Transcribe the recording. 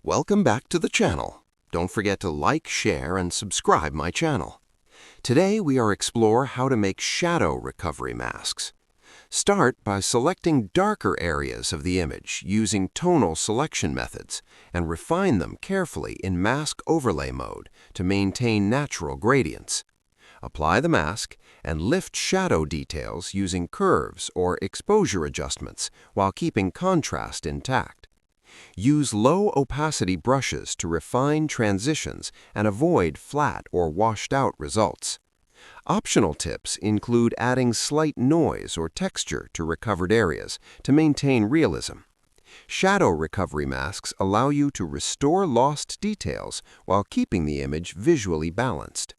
Welcome back to the channel. Don't forget to like, share, and subscribe my channel. Today we are explore how to make shadow recovery masks. Start by selecting darker areas of the image using tonal selection methods and refine them carefully in mask overlay mode to maintain natural gradients. Apply the mask and lift shadow details using curves or exposure adjustments while keeping contrast intact. Use low opacity brushes to refine transitions and avoid flat or washed out results. Optional tips include adding slight noise or texture to recovered areas to maintain realism. Shadow recovery masks allow you to restore lost details while keeping the image visually balanced.